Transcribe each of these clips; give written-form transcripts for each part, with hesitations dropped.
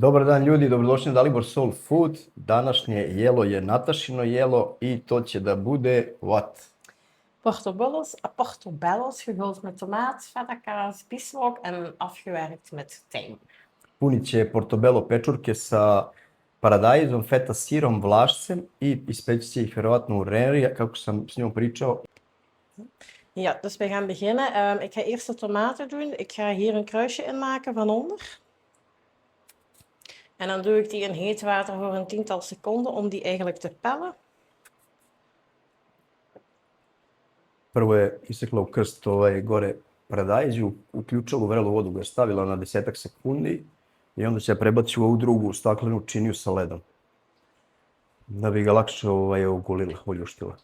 Dobar dan ljudi, dobrodošli na Dalibor Soul Food. Današnje jelo je Natašino jelo i to će da bude what? Portobello's gevuld met tomaat, feta kaas, bieslook en afgewerkt met tijm. Punit će portobello pečurke sa paradajzom, feta sirom, vlašcem i ispeći će ih vjerovatno u reri, kako sam s njom pričao. Ja, dus we gaan beginnen. Ik ga eerst de tomaten doen. Ik ga hier een kruisje in maken van onder. En dan doe ik die in heet water voor een 10-tal seconden om die eigenlijk te pellen. Prvo je isekla u krst gore paradajz i uključila u vrelu vodu, ga je stavila na 10 sekundi i onda će prebaci u ovu drugu staklenu činiju sa ledom. Da bi ga lakše ogulila, oljuštila.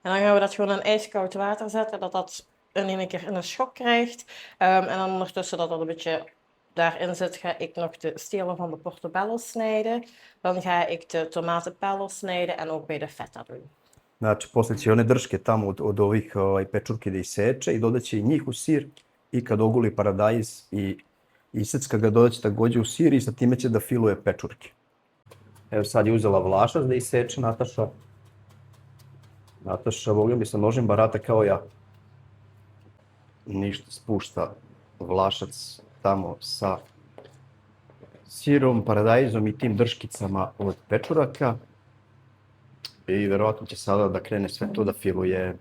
En dan gaan we dat gewoon in ijskoud water zetten, dat dat in één keer een schok krijgt. En dan ondertussen dat een beetje daarin zit, ga ik nog de stelen van de portobello snijden. Dan ga ik de tomatenpello snijden en ook bij de feta doen. Znači, poslije će one drške tamo od ovih pečurke da iseče i dodaće i njih u sir i kad oguli paradajz i isecka ga dodaće također u sir i sa time će da filuje pečurke. Evo sad je uzela vlašac da iseče Nataša. Nataša, Boga mi sa nožem barata kao ja. Ništa, spušta vlašac tamo sa sirom, paradajzom i tim drškicama od pečuraka. I vjerojatno će sada da krene sve to da filuje.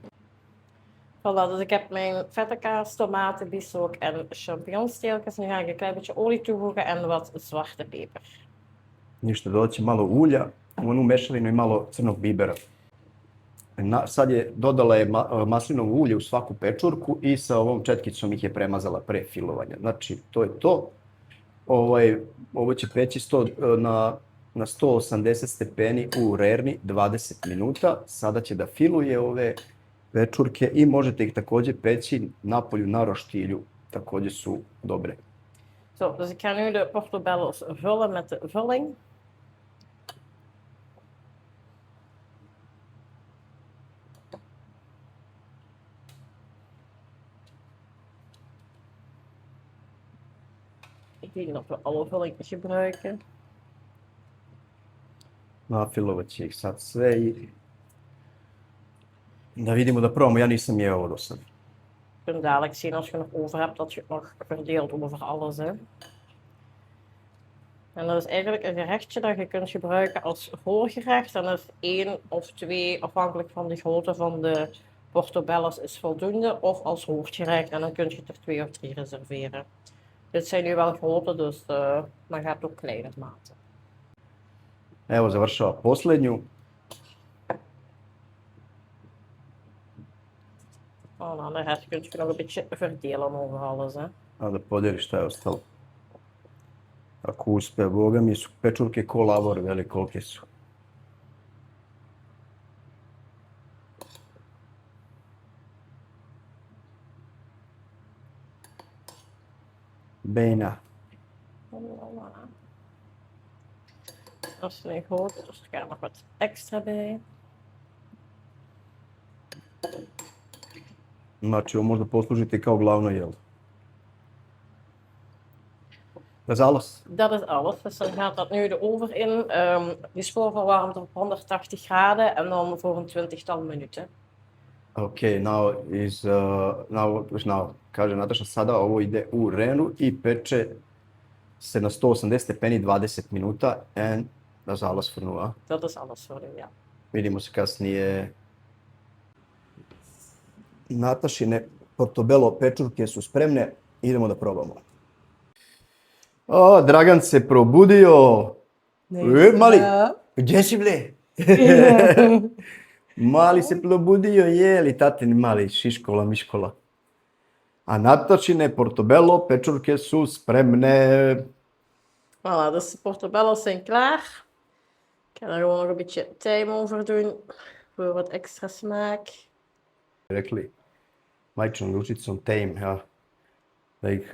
Voilà, dus ik heb mijn feta kaas, tomaten, bieslook en champignonsteeltjes. Nu ga ik een klein beetje olie toevoegen en wat zwarte peper. Ništa, dodat će malo ulja, u onu mešavinu i malo crnog bibera. Sad je dodala je maslinovo ulje u svaku pečurku i sa ovom četkicom ih je premazala pre filovanja. Znači, to je to. Ovo će preći na 180 stepeni u rerni 20 minuta. Sada će da filuje ove pečurke i možete ih također peći napolju na roštilju. Također su dobre. Zo, dus ik ga nu de portobello's vullen met de vulling. Ik weet niet of we alle vulling gebruiken. Nafilovat će ih sad sve i da vidimo da probamo. Ja nisam jeo ovo do sad. Je kunt dadelijk zien als je nog over hebt dat je het nog verdeelt over alles. Hè. En dat is eigenlijk een gerechtje dat je kunt gebruiken als voorgerecht. En dat is 1 of 2, afhankelijk van de grootte van de portobello's, is voldoende. Of als hoofdgerecht en dan kun je er 2 of 3 reserveren. Dit zijn nu wel grote, dus dan gaat het ook kleiner maken. Evo, završava posljednju. Oh, nou, de rest kun je nog een beetje verdelen over alles. Hè. A da podijeliš šta je ostalo. Ako uspe, Boga mi su pečurke ko lavor, veli kolike su. Bijna. Als ze nu groot is, dus er gaat nog wat extra bij. Znači, ovo možda poslužiti kao glavno jelo. Dat is alles. Dat is alles. Dus dan gaat dat nu de oven in. Die is voorverwarmd op 180 graden en dan voor een 20-tal minuten. Ok, kaže Nataša, sada ovo ide u renu i peče se na 180 stepeni 20 minuta en dat is alles voor nu, a? Dat is alles voor nu, ja. Vidimo se kasnije. Natašine portobello pečurke su spremne, idemo da probamo. O, Dragan se probudio. Mali, gdje si ble? Mali se probudio, jeli tatin mali, šiškola, miškola. A Natašine portobello pečurke su spremne. Voilà, dus de portobello's zijn klaar. Ik ga er gewoon nog een beetje tijm over doen, voor wat extra smaak. Rekli majčinom ručicom tejm, ja, da ih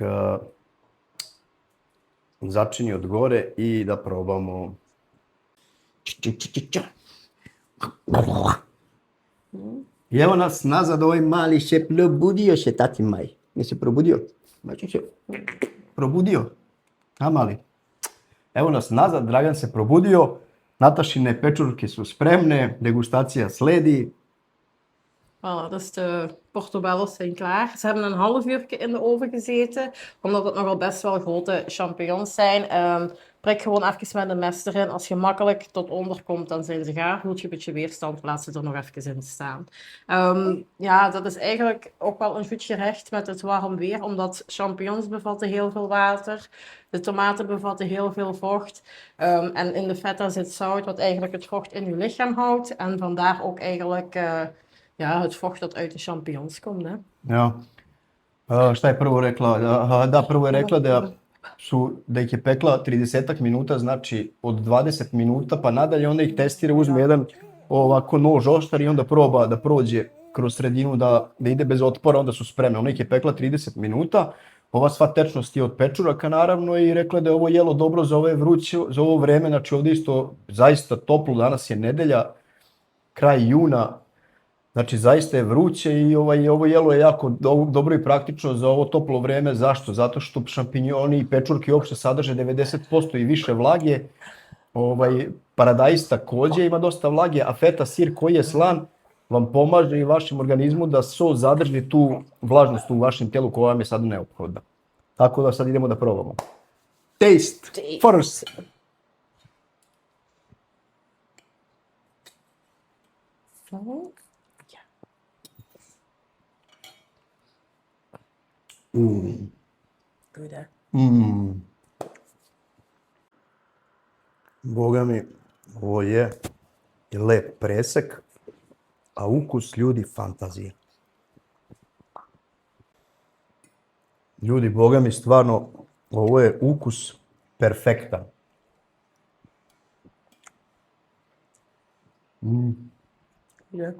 začini od gore i da probamo. I evo nas nazad, ovaj mali se probudio se, tati maj. Mi se probudio. Znači se probudio. A mali. Evo nas nazad, Dragan se probudio, Natašine pečurke su spremne, degustacija sledi. Voilà, dus de portobello's zijn klaar. Ze hebben een half uurtje in de oven gezeten, omdat het nogal best wel grote champignons zijn. Prik gewoon even met een mes erin. Als je makkelijk tot onder komt, dan zijn ze gaar. Voelt je een beetje weerstand, laat ze er nog even in staan. Ja, dat is eigenlijk ook wel een goed gerecht met het warm weer, omdat champignons bevatten heel veel water. De tomaten bevatten heel veel vocht. En in de feta zit zout, wat eigenlijk het vocht in je lichaam houdt. En vandaar ook eigenlijk... ja, het vocht dat uit de champignons komt, hè. Ja. Šta je prvo rekla? Da, prvo je rekla da ih je pekla 30 minuta, znači od 20 minuta pa nadalje, onda ih testira, uzme jedan ovako nož oštar i onda proba da prođe kroz sredinu, da ide bez otpora, onda su spremne. Ona ih je pekla 30 minuta, ova sva tečnost je od pečuraka naravno i rekla da je ovo jelo dobro za za ovo vreme, znači ovdje isto zaista toplo, danas je nedelja, kraj juna. Znači, zaista je vruće i ovo jelo je jako dobro i praktično za ovo toplo vreme. Zašto? Zato što šampinjoni i pečurke uopšte sadrže 90% i više vlage. Paradajz takođe ima dosta vlage, a feta sir koji je slan vam pomaže i vašem organizmu da sos zadrži tu vlažnost u vašem telu koja vam je sad neophodna. Tako da sad idemo da probamo. Taste first! Goed, hè? Boga mi, ovo je lep presek, a ukus ljudi fantazija. Ljudi, boga mi, stvarno, ovo je ukus perfektan. Ja.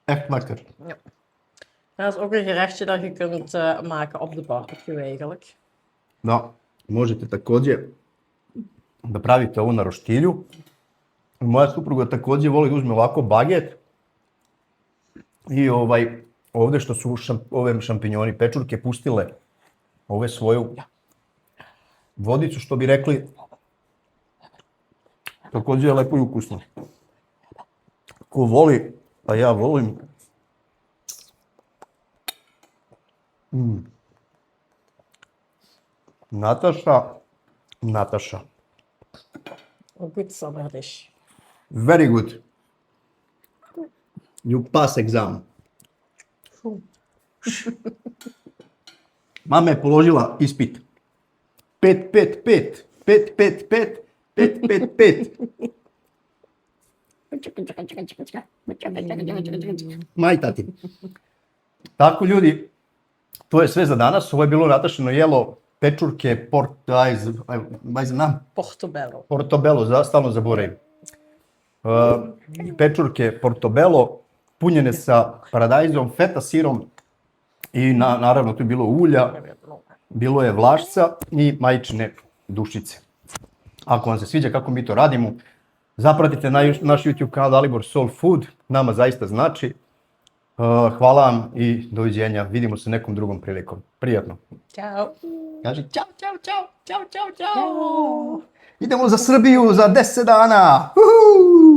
Echt lekker. Ja. Dat is ook een gerechtje dat je kunt maken op de barbecue eigenlijk. Da, možete takođe da pravite ovo na roštilju. Moja supruga takođe voli da uzme ovako baget i ovde što su ove šampinjoni, pečurke pustile ove svoju vodicu, što bi rekli, takođe je lepo i ukusno. Ko voli, a ja volim. Nataša. Een goed zomerdish. Very good. You pass exam. Mama je položila ispit. 5, 5, 5. 5, 5, 5. 5, 5, 5. Maj tati. Tako ljudi, to je sve za danas. Ovo je bilo Natašino jelo, pečurke, portobello, stalno zaboravim. Pečurke portobello, punjene sa paradajzom, feta sirom i naravno tu je bilo ulja, bilo je vlašca i majčine dušice. Ako vam se sviđa kako mi to radimo, zapratite naš YouTube kanal Dalibor Soul Food, nama zaista znači. Hvala vam i doviđenja. Vidimo se nekom drugom prilikom. Prijatno. Ćao. Kaži čao. Idemo za Srbiju za 10 dana. Uhu!